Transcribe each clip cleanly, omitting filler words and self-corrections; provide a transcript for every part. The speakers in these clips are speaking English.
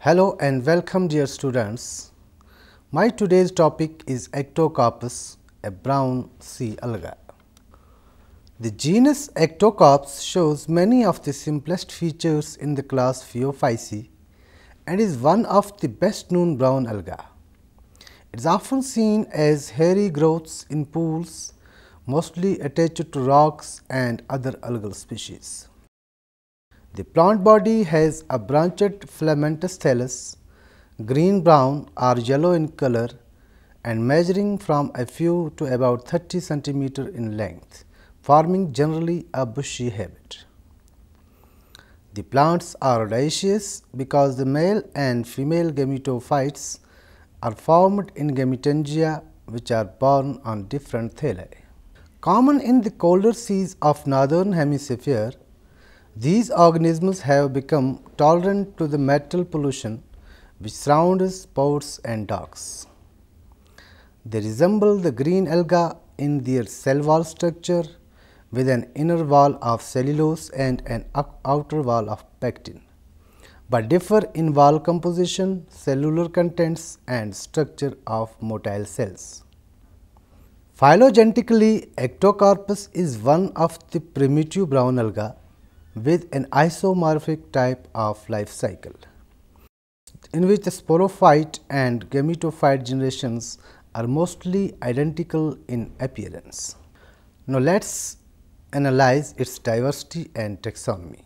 Hello and welcome dear students. My today's topic is Ectocarpus, a brown sea alga. The genus Ectocarpus shows many of the simplest features in the class Phaeophyceae and is one of the best known brown alga. It is often seen as hairy growths in pools, mostly attached to rocks and other algal species. The plant body has a branched filamentous thallus, green-brown or yellow in color and measuring from a few to about 30 cm in length, forming generally a bushy habit. The plants are dioecious because the male and female gametophytes are formed in gametangia, which are borne on different thalli. Common in the colder seas of northern hemisphere, these organisms have become tolerant to the metal pollution which surrounds ports and docks. They resemble the green alga in their cell wall structure with an inner wall of cellulose and an outer wall of pectin, but differ in wall composition, cellular contents and structure of motile cells. Phylogenetically, Ectocarpus is one of the primitive brown alga with an isomorphic type of life cycle, in which the sporophyte and gametophyte generations are mostly identical in appearance. Now, let us analyze its diversity and taxonomy.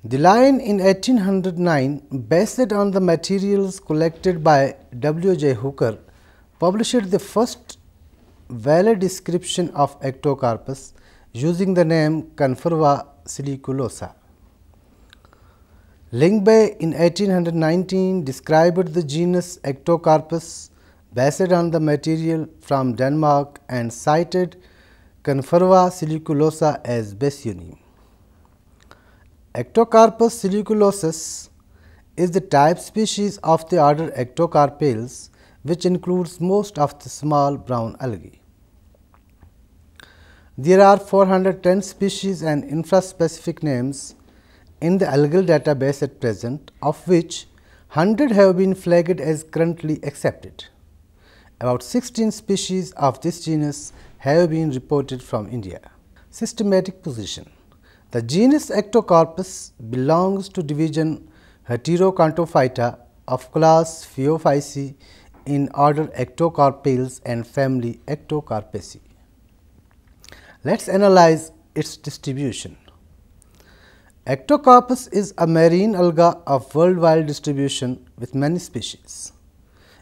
The line in 1809, based on the materials collected by W. J. Hooker, published the first valid description of Ectocarpus using the name Conferva siliculosa. Lingbe in 1819 described the genus Ectocarpus based on the material from Denmark and cited Conferva siliculosa as basionym. Ectocarpus siliculosus is the type species of the order Ectocarpales, which includes most of the small brown algae. There are 410 species and infraspecific names in the algal database at present, of which 100 have been flagged as currently accepted. About 16 species of this genus have been reported from India. Systematic position. The genus Ectocarpus belongs to division Heterocontophita of class Phaeophyceae in order Ectocarpales and family Ectocarpaceae. Let us analyze its distribution. Ectocarpus is a marine alga of worldwide distribution with many species.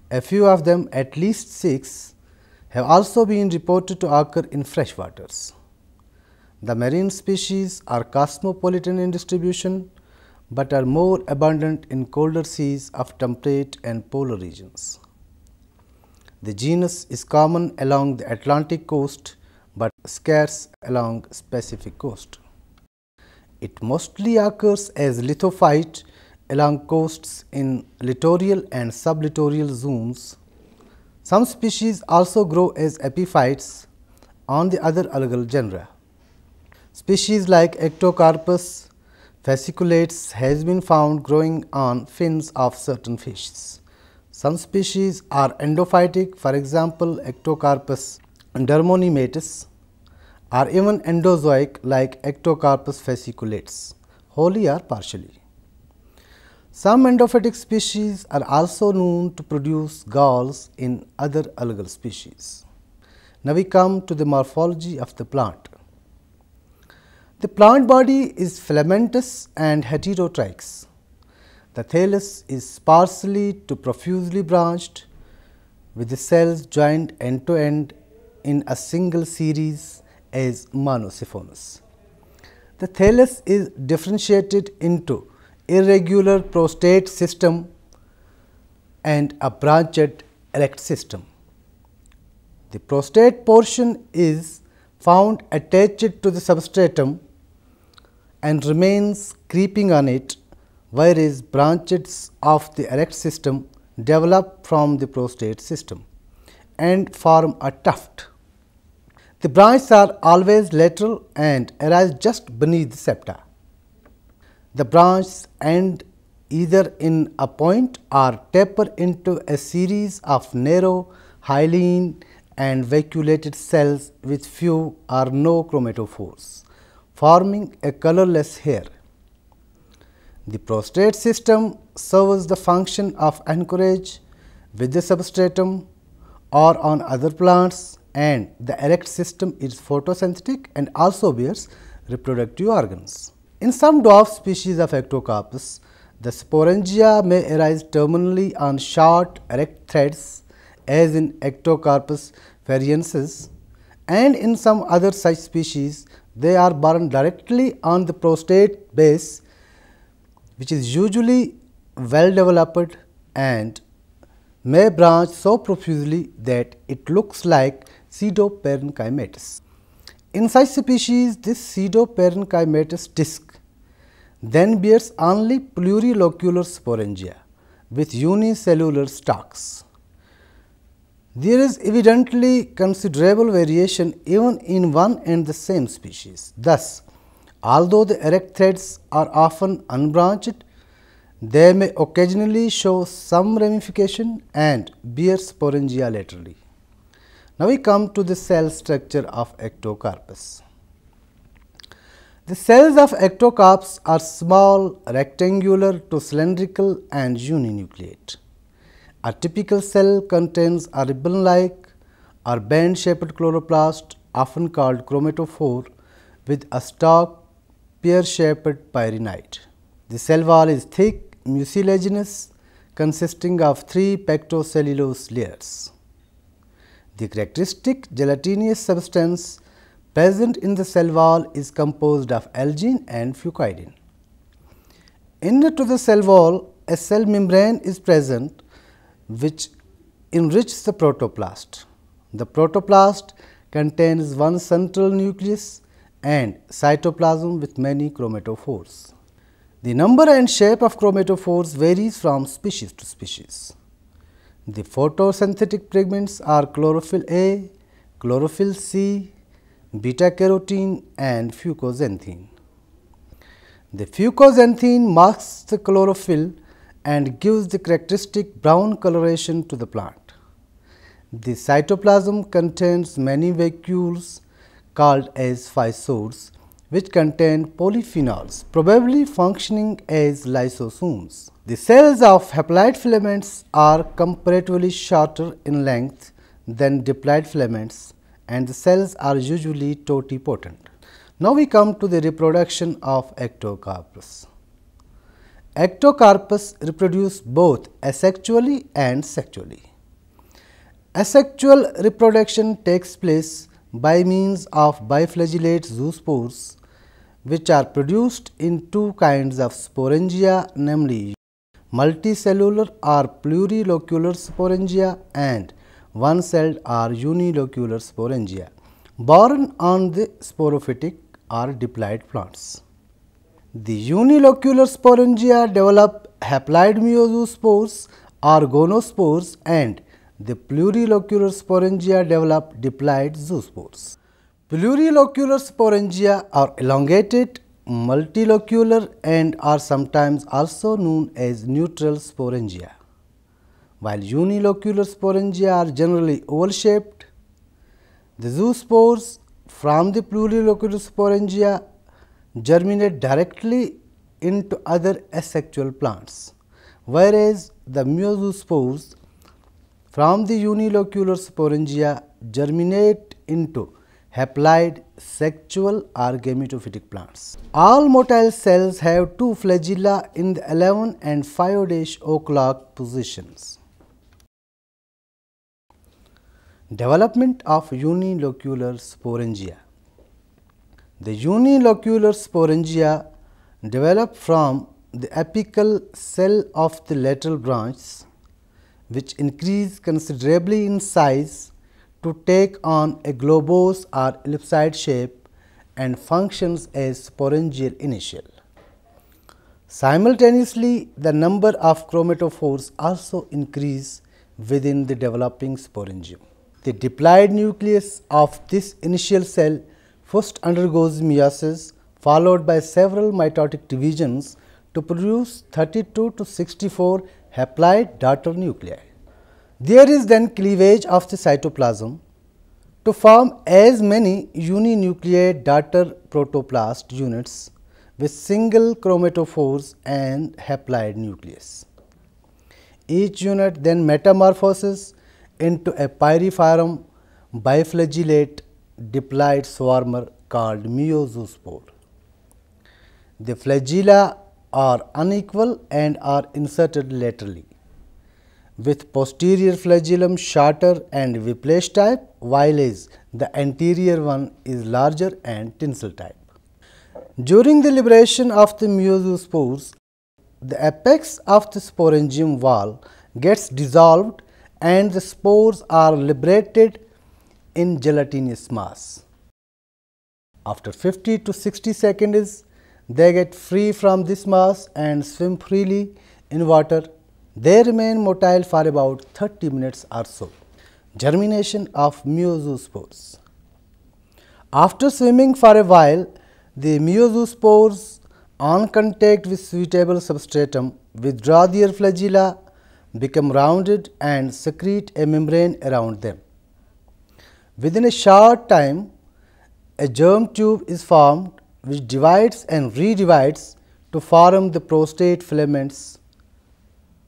A few of them, at least 6, have also been reported to occur in fresh waters. The marine species are cosmopolitan in distribution, but are more abundant in colder seas of temperate and polar regions. The genus is common along the Atlantic coast, but scarce along Pacific coast. It mostly occurs as lithophyte along coasts in littoral and sublittoral zones. Some species also grow as epiphytes on the other algal genera. Species like Ectocarpus fasciculates has been found growing on fins of certain fishes. Some species are endophytic, for example, Ectocarpus dermonimatus, are even endozoic like Ectocarpus fasciculates, wholly or partially. Some endophytic species are also known to produce galls in other algal species. Now, we come to the morphology of the plant. The plant body is filamentous and heterotrichous. The thallus is sparsely to profusely branched, with the cells joined end to end in a single series as monosiphonous. The thallus is differentiated into irregular prostate system and a branched erect system. The prostate portion is found attached to the substratum and remains creeping on it, whereas branches of the erect system develop from the prostate system and form a tuft. The branches are always lateral and arise just beneath the septa. The branches end either in a point or taper into a series of narrow, hyaline and vacuolated cells with few or no chromatophores, forming a colorless hair. The prostate system serves the function of anchorage with the substratum or on other plants, and the erect system is photosynthetic and also bears reproductive organs. In some dwarf species of Ectocarpus, the sporangia may arise terminally on short erect threads as in Ectocarpus fariensis, and in some other such species they are borne directly on the prostate base, which is usually well developed and may branch so profusely that it looks like pseudoparenchymatous. In such species, this pseudoparenchymatous disc then bears only plurilocular sporangia with unicellular stalks. There is evidently considerable variation even in one and the same species. Thus, although the erect threads are often unbranched, they may occasionally show some ramification and bear sporangia laterally. Now, we come to the cell structure of Ectocarpus. The cells of ectocarps are small, rectangular to cylindrical and uninucleate. A typical cell contains a ribbon-like or band-shaped chloroplast, often called chromatophore, with a stalk pear-shaped pyrenite. The cell wall is thick, mucilaginous, consisting of 3 pectocellulose layers. The characteristic gelatinous substance present in the cell wall is composed of algin and fucoidin. Inner to the cell wall, a cell membrane is present which enriches the protoplast. The protoplast contains one central nucleus and cytoplasm with many chromatophores. The number and shape of chromatophores varies from species to species. The photosynthetic pigments are chlorophyll A, chlorophyll C, beta carotene and fucoxanthine. The fucoxanthine masks the chlorophyll and gives the characteristic brown coloration to the plant. The cytoplasm contains many vacuoles called as physodes, which contain polyphenols, probably functioning as lysosomes. The cells of haploid filaments are comparatively shorter in length than diploid filaments, and the cells are usually totipotent. Now, we come to the reproduction of Ectocarpus. Ectocarpus reproduce both asexually and sexually. Asexual reproduction takes place by means of biflagellate zoospores, which are produced in two kinds of sporangia, namely multicellular or plurilocular sporangia and one-celled or unilocular sporangia, borne on the sporophytic or diploid plants. The unilocular sporangia develop haploid meiospores or gonospores, and the plurilocular sporangia develop diploid zoospores. Plurilocular sporangia are elongated, multilocular and are sometimes also known as neutral sporangia, while unilocular sporangia are generally oval shaped. The zoospores from the plurilocular sporangia germinate directly into other asexual plants, whereas the meiospores from the unilocular sporangia germinate into haploid, sexual or gametophytic plants. All motile cells have two flagella in the 11 and 5o'clock positions. Development of unilocular sporangia. The unilocular sporangia develop from the apical cell of the lateral branch, which increase considerably in size to take on a globose or ellipsoid shape and functions as sporangial initial. Simultaneously, the number of chromatophores also increase within the developing sporangium. The diploid nucleus of this initial cell first undergoes meiosis, followed by several mitotic divisions to produce 32 to 64 haploid daughter nuclei. There is then cleavage of the cytoplasm to form as many uninucleate daughter protoplast units with single chromatophores and haploid nucleus. Each unit then metamorphoses into a pyriform biflagellate diploid swarmer called meiozospore. The flagella are unequal and are inserted laterally, with posterior flagellum shorter and whiplash type, while the anterior one is larger and tinsel type. During the liberation of the meiozospores, the apex of the sporangium wall gets dissolved and the spores are liberated in gelatinous mass. After 50 to 60 seconds, they get free from this mass and swim freely in water. They remain motile for about 30 minutes or so. Germination of meiozospores. After swimming for a while, the meiozospores on contact with suitable substratum withdraw their flagella, become rounded and secrete a membrane around them. Within a short time, a germ tube is formed which divides and redivides to form the prostate filaments.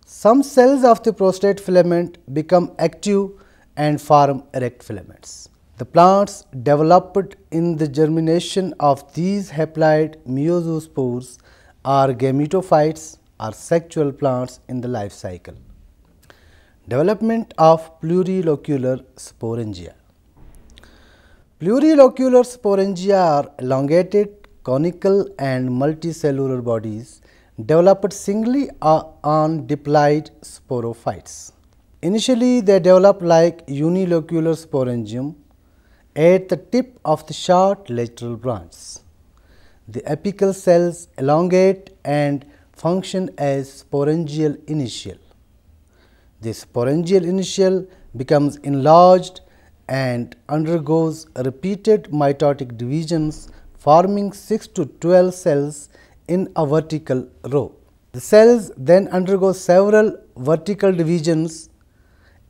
Some cells of the prostate filament become active and form erect filaments. The plants developed in the germination of these haploid meiozospores are gametophytes or sexual plants in the life cycle. Development of plurilocular sporangia. Plurilocular sporangia are elongated, conical and multicellular bodies developed singly on diploid sporophytes. Initially, they develop like unilocular sporangium at the tip of the short lateral branch. The apical cells elongate and function as sporangial initial. The sporangial initial becomes enlarged and undergoes repeated mitotic divisions, forming 6 to 12 cells in a vertical row. The cells then undergo several vertical divisions,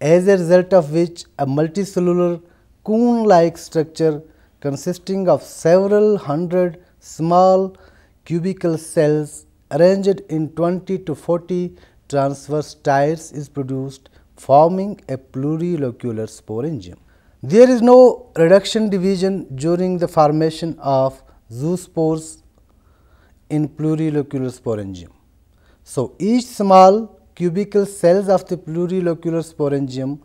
as a result of which a multicellular cone-like structure consisting of several hundred small cubical cells arranged in 20 to 40 transverse tiers is produced, forming a plurilocular sporangium. There is no reduction division during the formation of zoospores in plurilocular sporangium. So, each small cubical cells of the plurilocular sporangium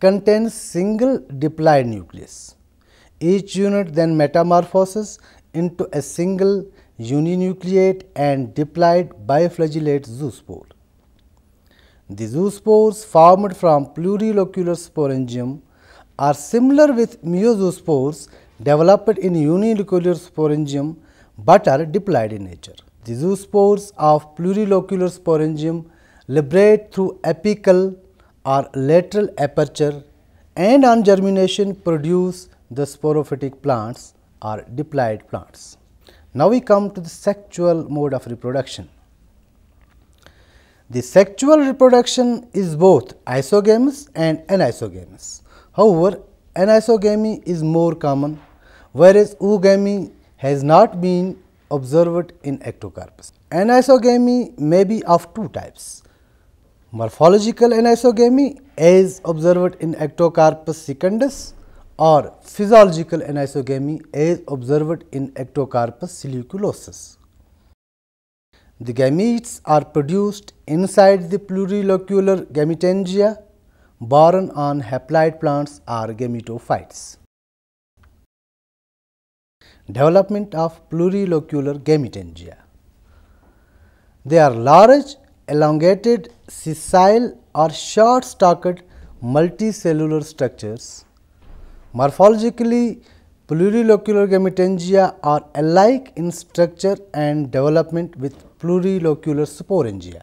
contains single diploid nucleus. Each unit then metamorphoses into a single uninucleate and diploid biflagellate zoospore. The zoospores formed from plurilocular sporangium are similar with meiozospores developed in unilocular sporangium, but are diploid in nature. The zoospores of plurilocular sporangium liberate through apical or lateral aperture and on germination produce the sporophytic plants or diploid plants. Now, we come to the sexual mode of reproduction. The sexual reproduction is both isogamous and anisogamous. However, anisogamy is more common, whereas oogamy has not been observed in Ectocarpus. Anisogamy may be of two types: morphological anisogamy as observed in Ectocarpus secundus, or physiological anisogamy as observed in Ectocarpus siliculosus. The gametes are produced inside the plurilocular gametangia, borne on haploid plants or gametophytes. Development of plurilocular gametangia. They are large, elongated, sessile or short-stalked multicellular structures. Morphologically, plurilocular gametangia are alike in structure and development with plurilocular sporangia,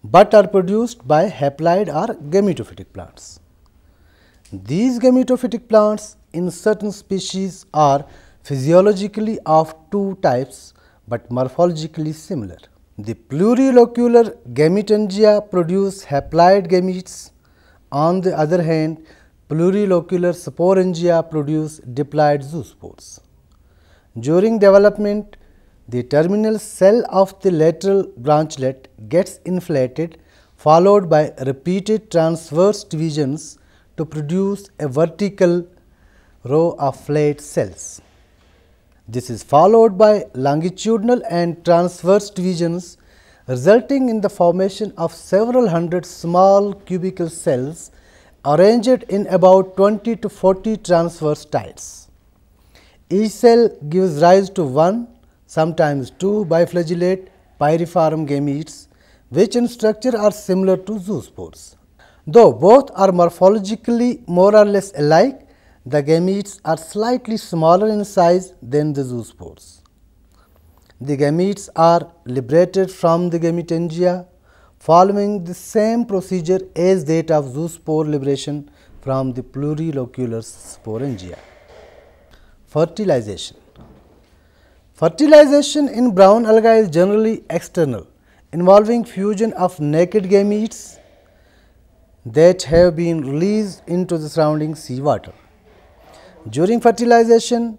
but are produced by haploid or gametophytic plants. These gametophytic plants in certain species are physiologically of two types, but morphologically similar. The plurilocular gametangia produce haploid gametes. On the other hand, plurilocular sporangia produce diploid zoospores. During development, the terminal cell of the lateral branchlet gets inflated, followed by repeated transverse divisions to produce a vertical row of flat cells. This is followed by longitudinal and transverse divisions, resulting in the formation of several hundred small cubical cells arranged in about 20 to 40 transverse tiles. Each cell gives rise to one, sometimes two biflagellate pyriform gametes, which in structure are similar to zoospores. Though both are morphologically more or less alike, the gametes are slightly smaller in size than the zoospores. The gametes are liberated from the gametangia following the same procedure as that of zoospore liberation from the plurilocular sporangia. Fertilization. Fertilization in brown alga is generally external, involving fusion of naked gametes that have been released into the surrounding seawater. During fertilization,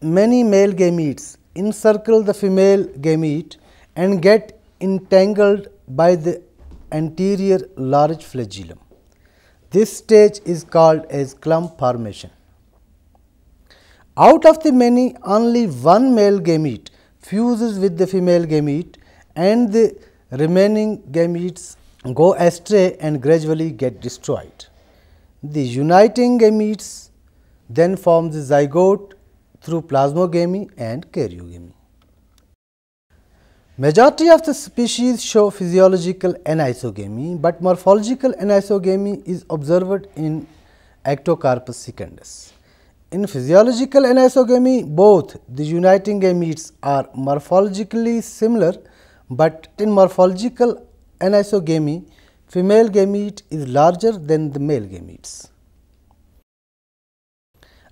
many male gametes encircle the female gamete and get entangled by the anterior large flagellum. This stage is called as clump formation. Out of the many, only one male gamete fuses with the female gamete, and the remaining gametes go astray and gradually get destroyed. The uniting gametes then form the zygote through plasmogamy and karyogamy. Majority of the species show physiological anisogamy, but morphological anisogamy is observed in Ectocarpus secundus. In physiological anisogamy, both the uniting gametes are morphologically similar, but in morphological anisogamy, female gamete is larger than the male gametes.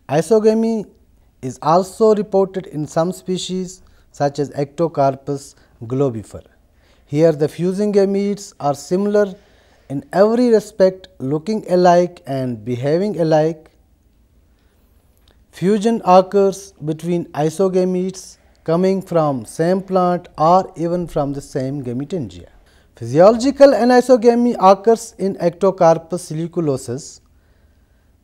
Isogamy is also reported in some species such as Ectocarpus globifer. Here the fusing gametes are similar in every respect, looking alike and behaving alike. Fusion occurs between isogametes coming from same plant or even from the same gametangia. Physiological anisogamy occurs in Ectocarpus siliculosus,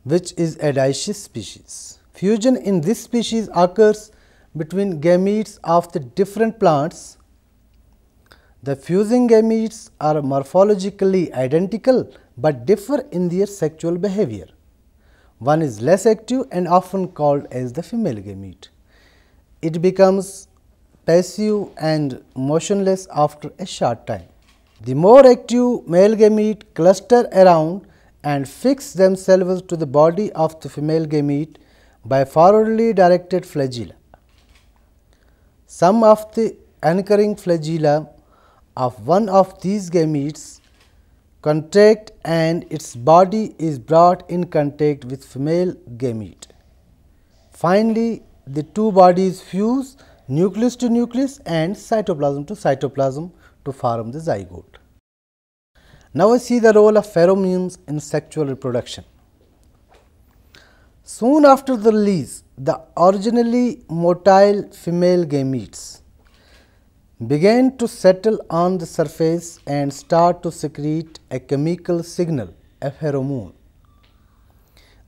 which is a dioecious species. Fusion in this species occurs between gametes of the different plants. The fusing gametes are morphologically identical, but differ in their sexual behavior. One is less active and often called as the female gamete. It becomes passive and motionless after a short time. The more active male gamete cluster around and fix themselves to the body of the female gamete by forwardly directed flagella. Some of the anchoring flagella of one of these gametes contract and its body is brought in contact with female gamete. Finally, the two bodies fuse nucleus to nucleus and cytoplasm to cytoplasm to form the zygote. Now, we see the role of pheromones in sexual reproduction. Soon after the release, the originally motile female gametes began to settle on the surface and start to secrete a chemical signal, a pheromone.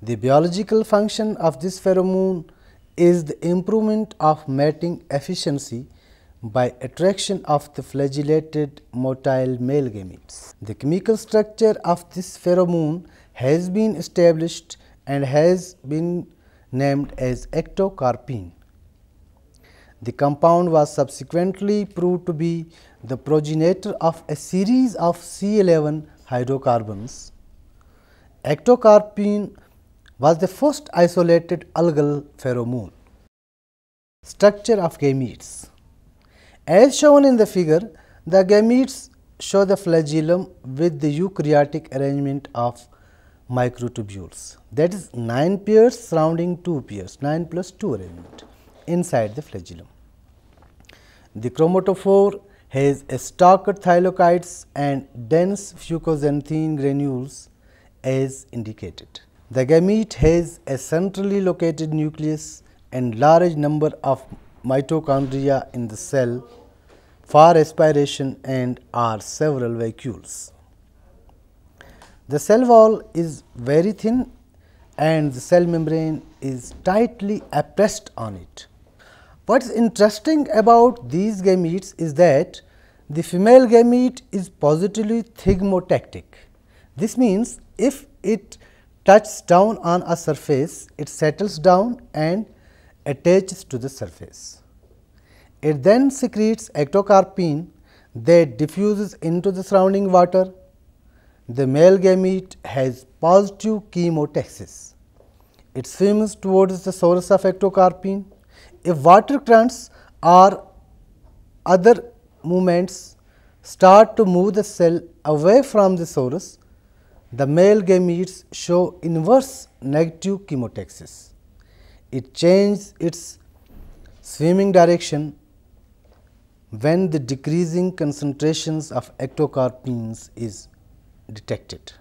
The biological function of this pheromone is the improvement of mating efficiency by attraction of the flagellated motile male gametes. The chemical structure of this pheromone has been established and has been named as ectocarpine. The compound was subsequently proved to be the progenitor of a series of C11 hydrocarbons. Ectocarpine was the first isolated algal pheromone. Structure of gametes. As shown in the figure, the gametes show the flagellum with the eukaryotic arrangement of microtubules, that is 9 pairs surrounding 2 pairs, 9 plus 2 arrangement inside the flagellum. The chromatophore has a stalked thylakoids and dense fucoxanthine granules as indicated. The gamete has a centrally located nucleus and large number of mitochondria in the cell for respiration and are several vacuoles. The cell wall is very thin and the cell membrane is tightly pressed on it. What is interesting about these gametes is that the female gamete is positively thigmotactic. This means if it touches down on a surface, it settles down and attaches to the surface. It then secretes ectocarpine that diffuses into the surrounding water. The male gamete has positive chemotaxis. It swims towards the source of ectocarpine. If water currents or other movements start to move the cell away from the source, the male gametes show inverse negative chemotaxis. It changes its swimming direction when the decreasing concentrations of ectocarpines is detected.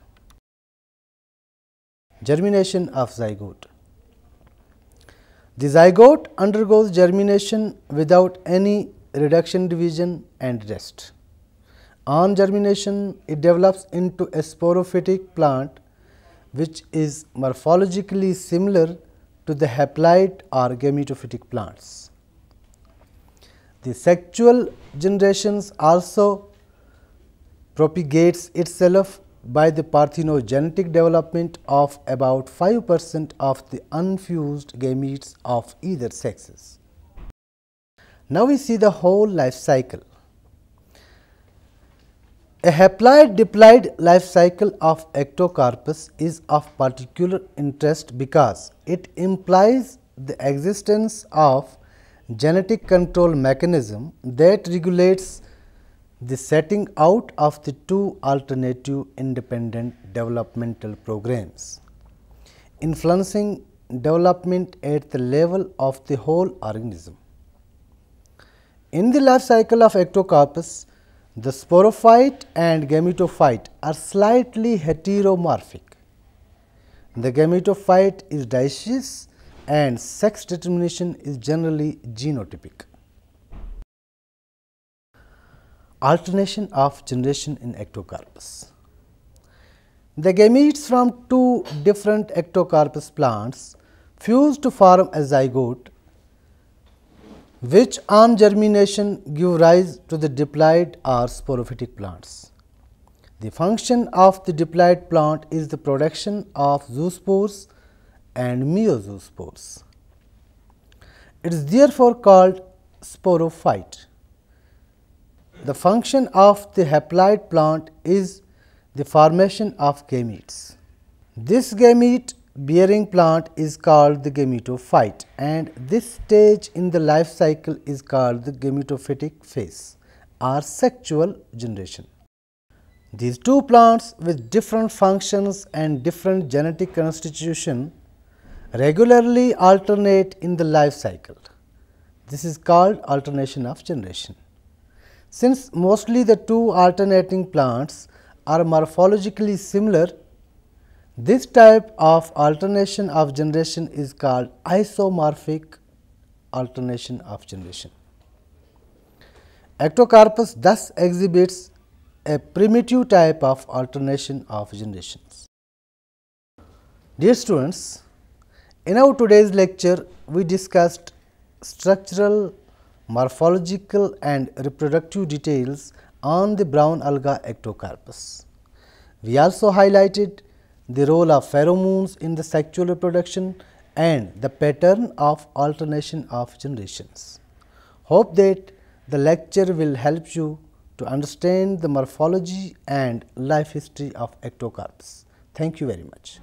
Germination of zygote. The zygote undergoes germination without any reduction, division and rest. On germination, it develops into a sporophytic plant which is morphologically similar to the haploid or gametophytic plants. The sexual generations also propagates itself by the parthenogenetic development of about 5% of the unfused gametes of either sexes. Now we see the whole life cycle. A haploid diploid life cycle of ectocarpus is of particular interest because it implies the existence of genetic control mechanism that regulates the setting out of the two alternative independent developmental programs, influencing development at the level of the whole organism. In the life cycle of ectocarpus, the sporophyte and gametophyte are slightly heteromorphic. The gametophyte is dioecious and sex determination is generally genotypic. Alternation of generation in ectocarpus. The gametes from two different ectocarpus plants fuse to form a zygote, which on germination give rise to the diploid or sporophytic plants. The function of the diploid plant is the production of zoospores and meiospores. It is therefore called sporophyte. The function of the haploid plant is the formation of gametes. This gamete bearing plant is called the gametophyte and this stage in the life cycle is called the gametophytic phase or sexual generation. These two plants with different functions and different genetic constitution regularly alternate in the life cycle. This is called alternation of generation. Since mostly the two alternating plants are morphologically similar, this type of alternation of generation is called isomorphic alternation of generation. Ectocarpus thus exhibits a primitive type of alternation of generations. Dear students, in our today's lecture, we discussed structural, morphological and reproductive details on the brown alga ectocarpus. We also highlighted the role of pheromones in the sexual reproduction and the pattern of alternation of generations. Hope that the lecture will help you to understand the morphology and life history of ectocarpus. Thank you very much.